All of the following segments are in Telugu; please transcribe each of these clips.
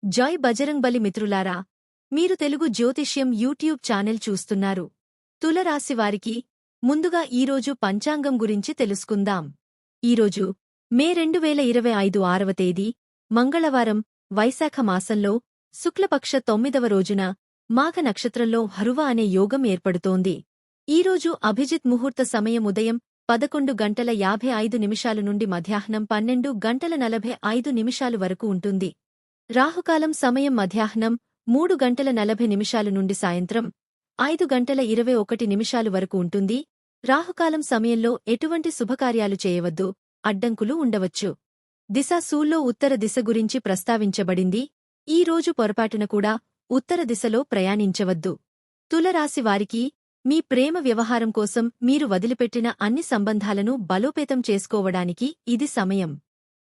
జై బజరంగ్బలి మిత్రులారా, మీరు తెలుగు జ్యోతిష్యం యూట్యూబ్ ఛానల్ చూస్తున్నారు. తులరాశివారికి ముందుగా ఈరోజు పంచాంగం గురించి తెలుసుకుందాం. ఈరోజు మే 2025 6వ తేదీ మంగళవారం, వైశాఖ మాసంలో శుక్లపక్ష 9వ రోజున మాఘ నక్షత్రంలో హరువ అనే యోగం ఏర్పడుతోంది. ఈరోజు అభిజిత్ ముహూర్త సమయం ఉదయం 11:55 నుండి మధ్యాహ్నం 12:45 వరకు ఉంటుంది. రాహుకాలం సమయం మధ్యాహ్నం 3:40 నుండి సాయంత్రం 5:21 వరకు ఉంటుంది. రాహుకాలం సమయంలో ఎటువంటి శుభకార్యాలు చేయవద్దు, అడ్డంకులు ఉండవచ్చు. దిశ సూల్లో ఉత్తర దిశ గురించి ప్రస్తావించబడింది. ఈ రోజు పొరపాటున కూడా ఉత్తర దిశలో ప్రయాణించవద్దు. తులరాశివారికి మీ ప్రేమ వ్యవహారం కోసం మీరు వదిలిపెట్టిన అన్ని సంబంధాలను బలోపేతం చేసుకోవడానికి ఇది సమయం.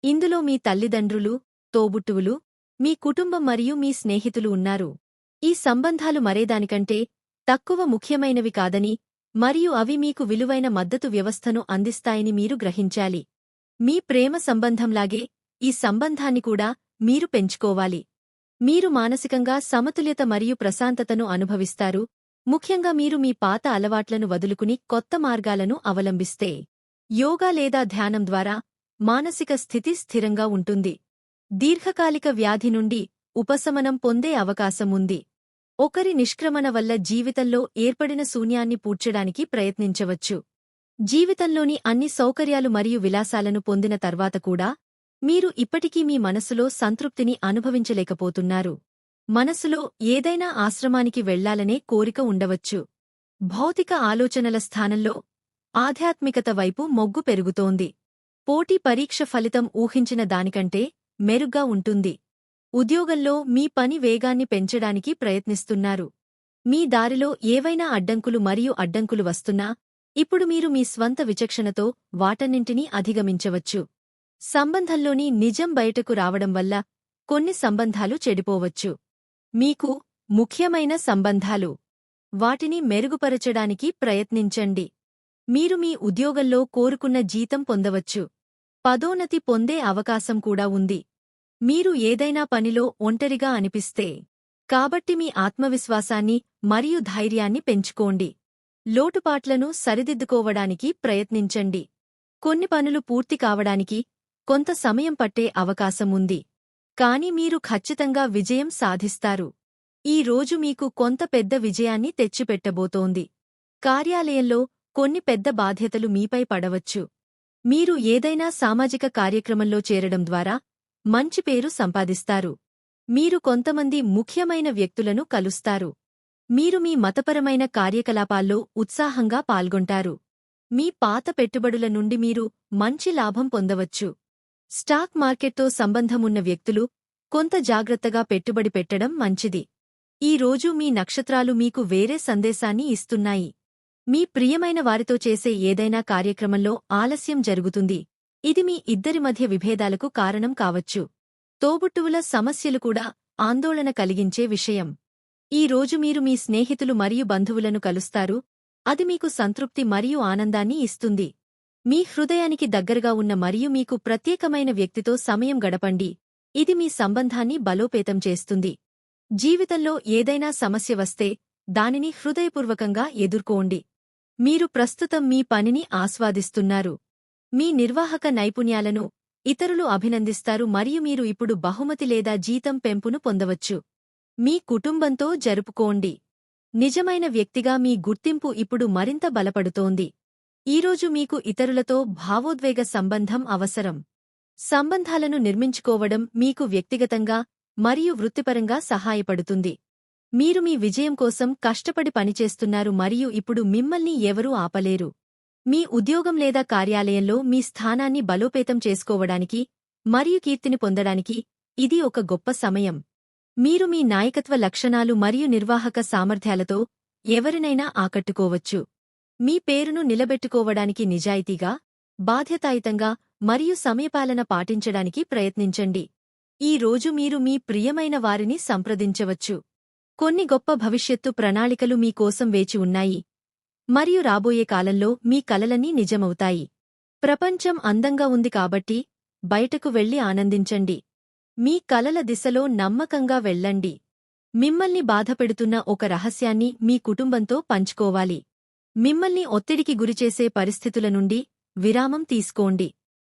ఇందులో మీ తల్లిదండ్రులు, తోబుట్టువులు, మీ కుటుంబం మరియు మీ స్నేహితులు ఉన్నారు. ఈ సంబంధాలు మరేదానికంటే తక్కువ ముఖ్యమైనవి కాదని మరియు అవి మీకు విలువైన మద్దతు వ్యవస్థను అందిస్తాయని మీరు గ్రహించాలి. మీ ప్రేమ సంబంధంలాగే ఈ సంబంధాన్ని కూడా మీరు పెంచుకోవాలి. మీరు మానసికంగా సమతుల్యత మరియు ప్రశాంతతను అనుభవిస్తారు, ముఖ్యంగా మీరు మీ పాత అలవాట్లను వదులుకుని కొత్త మార్గాలను అవలంబిస్తే. యోగా లేదా ధ్యానం ద్వారా మానసిక స్థితి స్థిరంగా ఉంటుంది. దీర్ఘకాలిక వ్యాధి నుండి ఉపశమనం పొందే అవకాశం ఉంది. ఒకరి నిష్క్రమణ వల్ల జీవితంలో ఏర్పడిన శూన్యాన్ని పూడ్చడానికి ప్రయత్నించవచ్చు. జీవితంలోని అన్ని సౌకర్యాలు మరియు విలాసాలను పొందిన తర్వాత కూడా మీరు ఇప్పటికీ మీ మనసులో సంతృప్తిని అనుభవించలేకపోతున్నారు. మనసులో ఏదైనా ఆశ్రమానికి వెళ్లాలనే కోరిక ఉండవచ్చు. భౌతిక ఆలోచనల స్థానంలో ఆధ్యాత్మికత వైపు మొగ్గు పెరుగుతోంది. పోటీ పరీక్ష ఫలితం ఊహించిన దానికంటే మెరుగ్గా ఉంటుంది. ఉద్యోగంలో మీ పని వేగాన్ని పెంచడానికి ప్రయత్నిస్తున్నారు. మీ దారిలో ఏవైనా అడ్డంకులు వస్తున్నా ఇప్పుడు మీరు మీ స్వంత విచక్షణతో వాటన్నింటినీ అధిగమించవచ్చు. సంబంధంలోని నిజం బయటకు రావడం వల్ల కొన్ని సంబంధాలు చెడిపోవచ్చు. మీకు ముఖ్యమైన సంబంధాలు, వాటిని మెరుగుపరచడానికి ప్రయత్నించండి. మీరు మీ ఉద్యోగంలో కోరుకున్న జీతం పొందవచ్చు. పదోన్నతి పొందే అవకాశం కూడా ఉంది. మీరు ఏదైనా పనిలో ఒంటరిగా అనిపిస్తే కాబట్టి మీ ఆత్మవిశ్వాసాన్ని మరియు ధైర్యాన్ని పెంచుకోండి. లోటుపాట్లను సరిదిద్దుకోవడానికి ప్రయత్నించండి. కొన్ని పనులు పూర్తి కావడానికి కొంత సమయం పట్టే అవకాశం ఉంది, కానీ మీరు ఖచ్చితంగా విజయం సాధిస్తారు. ఈ రోజు మీకు కొంత పెద్ద విజయాన్ని తెచ్చిపెట్టబోతోంది. కార్యాలయంలో కొన్ని పెద్ద బాధ్యతలు మీపై పడవచ్చు. మీరు ఏదైనా సామాజిక కార్యక్రమంలో చేరడం ద్వారా మంచి పేరు సంపాదిస్తారు. మీరు కొంతమంది ముఖ్యమైన వ్యక్తులను కలుస్తారు. మీరు మీ మతపరమైన కార్యకలాపాల్లో ఉత్సాహంగా పాల్గొంటారు. మీ పాత పెట్టుబడుల నుండి మీరు మంచి లాభం పొందవచ్చు. స్టాక్ మార్కెట్తో సంబంధమున్న వ్యక్తులు కొంత జాగ్రత్తగా పెట్టుబడి పెట్టడం మంచిది. ఈ రోజు మీ నక్షత్రాలు మీకు వేరే సందేశాన్ని ఇస్తున్నాయి. మీ ప్రియమైన వారితో చేసే ఏదైనా కార్యక్రమంలో ఆలస్యం జరుగుతుంది. ఇది మీ ఇద్దరి మధ్య విభేదాలకు కారణం కావచ్చు. తోబుట్టువుల సమస్యలు కూడా ఆందోళన కలిగించే విషయం. ఈ రోజు మీరు మీ స్నేహితులు మరియు బంధువులను కలుస్తారు. అది మీకు సంతృప్తి మరియు ఆనందాన్ని ఇస్తుంది. మీ హృదయానికి దగ్గరగా ఉన్న మరియు మీకు ప్రత్యేకమైన వ్యక్తితో సమయం గడపండి. ఇది మీ సంబంధాన్ని బలోపేతం చేస్తుంది. జీవితంలో ఏదైనా సమస్య వస్తే దానిని హృదయపూర్వకంగా ఎదుర్కోండి. మీరు ప్రస్తుతం మీ పనిని ఆస్వాదిస్తున్నారు. మీ నిర్వాహక నైపుణ్యాలను ఇతరులు అభినందిస్తారు మరియు మీరు ఇప్పుడు బహుమతి లేదా జీతం పెంపును పొందవచ్చు. మీ కుటుంబంతో జరుపుకోండి. నిజమైన వ్యక్తిగా మీ గుర్తింపు ఇప్పుడు మరింత బలపడుతోంది. ఈరోజు మీకు ఇతరులతో భావోద్వేగ సంబంధం అవసరం. సంబంధాలను నిర్మించుకోవడం మీకు వ్యక్తిగతంగా మరియు వృత్తిపరంగా సహాయపడుతుంది. మీరు మీ విజయం కోసం కష్టపడి పనిచేస్తున్నారు మరియు ఇప్పుడు మిమ్మల్ని ఎవరూ ఆపలేరు. మీ ఉద్యోగం లేదా కార్యాలయంలో మీ స్థానాన్ని బలోపేతం చేసుకోవడానికి మరియు కీర్తిని పొందడానికి ఇది ఒక గొప్ప సమయం. మీరు మీ నాయకత్వ లక్షణాలు మరియు నిర్వాహక సామర్థ్యాలతో ఎవరినైనా ఆకట్టుకోవచ్చు. మీ పేరును నిలబెట్టుకోవడానికి నిజాయితీగా, బాధ్యతాయుతంగా మరియు సమయపాలన పాటించడానికి ప్రయత్నించండి. ఈ రోజు మీరు మీ ప్రియమైన వారిని సంప్రదించవచ్చు. కొన్ని గొప్ప భవిష్యత్తు ప్రణాళికలు మీకోసం వేచి ఉన్నాయి మరియు రాబోయే కాలంలో మీ కలలన్నీ నిజమవుతాయి. ప్రపంచం అందంగా ఉంది కాబట్టి బయటకు వెళ్లి ఆనందించండి. మీ కలల దిశలో నమ్మకంగా వెళ్ళండి. మిమ్మల్ని బాధపెడుతున్న ఒక రహస్యాన్ని మీ కుటుంబంతో పంచుకోవాలి. మిమ్మల్ని ఒత్తిడికి గురిచేసే పరిస్థితుల నుండి విరామం తీసుకోండి.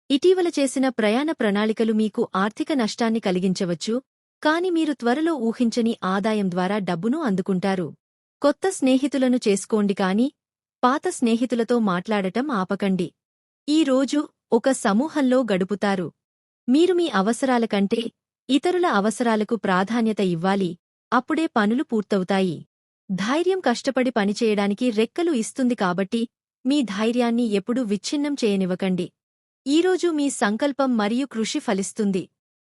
ఇటీవల చేసిన ప్రయాణ ప్రణాళికలు మీకు ఆర్థిక నష్టాన్ని కలిగించవచ్చు, కాని మీరు త్వరలో ఊహించని ఆదాయం ద్వారా డబ్బును అందుకుంటారు. కొత్త స్నేహితులను చేసుకోండి కాని పాత స్నేహితులతో మాట్లాడటం ఆపకండి. ఈ రోజు ఒక సమూహంలో గడుపుతారు. మీరు మీ అవసరాల కంటే ఇతరుల అవసరాలకు ప్రాధాన్యత ఇవ్వాలి, అప్పుడే పనులు పూర్తవుతాయి. ధైర్యం కష్టపడి పనిచేయడానికి రెక్కలు ఇస్తుంది కాబట్టి మీ ధైర్యాన్ని ఎప్పుడూ విచ్ఛిన్నం చేయనివ్వకండి. ఈరోజు మీ సంకల్పం మరియు కృషి ఫలిస్తుంది.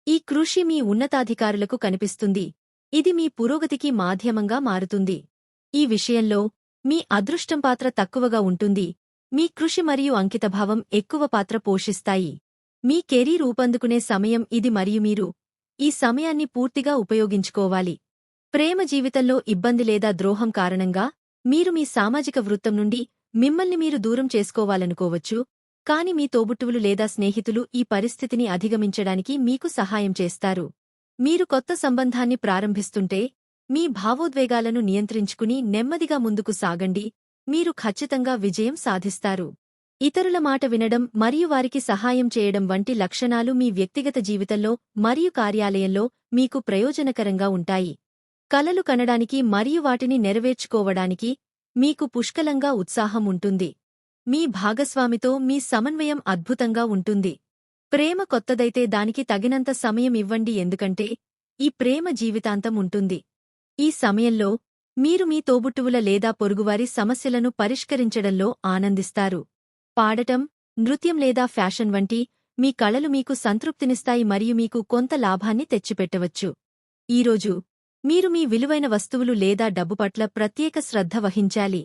ఈ కృషి మీ ఉన్నతాధికారులకు కనిపిస్తుంది. ఇది మీ పురోగతికి మాధ్యమంగా మారుతుంది. ఈ విషయంలో మీ అదృష్టం పాత్ర తక్కువగా ఉంటుంది. మీ కృషి మరియు అంకితభావం ఎక్కువ పాత్ర పోషిస్తాయి. మీ కెరీర్ ఊపందుకునే సమయం ఇది మరియు మీరు ఈ సమయాన్ని పూర్తిగా ఉపయోగించుకోవాలి. ప్రేమ జీవితంలో ఇబ్బంది లేదా ద్రోహం కారణంగా మీరు మీ సామాజిక వృత్తం నుండి మిమ్మల్ని మీరు దూరం చేసుకోవాలనుకోవచ్చు, కాని మీ తోబుట్టువులు లేదా స్నేహితులు ఈ పరిస్థితిని అధిగమించడానికి మీకు సహాయం చేస్తారు. మీరు కొత్త సంబంధాన్ని ప్రారంభిస్తుంటే మీ భావోద్వేగాలను నియంత్రించుకుని నెమ్మదిగా ముందుకు సాగండి. మీరు ఖచ్చితంగా విజయం సాధిస్తారు. ఇతరుల మాట వినడం మరియు వారికి సహాయం చేయడం వంటి లక్షణాలు మీ వ్యక్తిగత జీవితంలో మరియు కార్యాలయంలో మీకు ప్రయోజనకరంగా ఉంటాయి. కలలు కనడానికి మరియు వాటిని నెరవేర్చుకోవడానికి మీకు పుష్కలంగా ఉత్సాహం ఉంటుంది. మీ భాగస్వామితో మీ సమన్వయం అద్భుతంగా ఉంటుంది. ప్రేమ కొత్తదైతే దానికి తగినంత సమయం ఇవ్వండి, ఎందుకంటే ఈ ప్రేమ జీవితాంతం ఉంటుంది. ఈ సమయంలో మీరు మీ తోబుట్టువుల లేదా పొరుగువారి సమస్యలను పరిష్కరించడంలో ఆనందిస్తారు. పాడటం, నృత్యం లేదా ఫ్యాషన్ వంటి మీ కళలు మీకు సంతృప్తినిస్తాయి మరియు మీకు కొంత లాభాన్ని తెచ్చిపెట్టవచ్చు. ఈరోజు మీరు మీ విలువైన వస్తువులు లేదా డబ్బు పట్ల ప్రత్యేక శ్రద్ధ వహించాలి.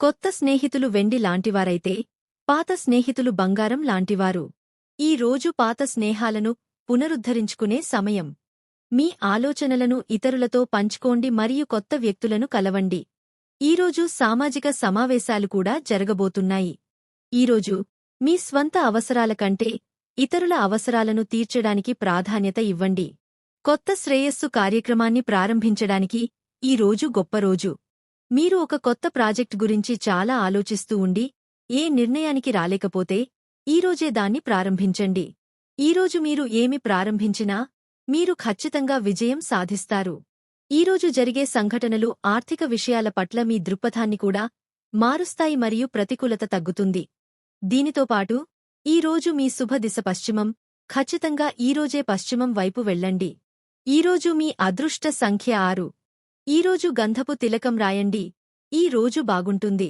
కొత్త స్నేహితులు వెండి లాంటివారైతే పాత స్నేహితులు బంగారం లాంటివారు. ఈ రోజు పాత స్నేహాలను పునరుద్ధరించుకునే సమయం. మీ ఆలోచనలను ఇతరులతో పంచుకోండి మరియు కొత్త వ్యక్తులను కలవండి. ఈరోజు సామాజిక సమావేశాలు కూడా జరగబోతున్నాయి. ఈరోజు మీ స్వంత అవసరాల కంటే ఇతరుల అవసరాలను తీర్చడానికి ప్రాధాన్యత ఇవ్వండి. కొత్త శ్రేయస్సు కార్యక్రమాన్ని ప్రారంభించడానికి ఈ రోజు గొప్ప రోజు. మీరు ఒక కొత్త ప్రాజెక్ట్ గురించి చాలా ఆలోచిస్తూ ఉండి ఏ నిర్ణయానికి రాలేకపోతే ఈరోజే దాన్ని ప్రారంభించండి. ఈరోజు మీరు ఏమి ప్రారంభించినా మీరు ఖచ్చితంగా విజయం సాధిస్తారు. ఈరోజు జరిగే సంఘటనలు ఆర్థిక విషయాల పట్ల మీ దృక్పథాన్ని కూడా మారుస్తాయి మరియు ప్రతికూలత తగ్గుతుంది. దీనితో పాటు ఈరోజు మీ శుభ దిశ పశ్చిమం. ఖచ్చితంగా ఈరోజే పశ్చిమం వైపు వెళ్ళండి. ఈరోజు మీ అదృష్ట సంఖ్య 6. ఈరోజు గంధపు తిలకం రాయండి. ఈ రోజు బాగుంటుంది.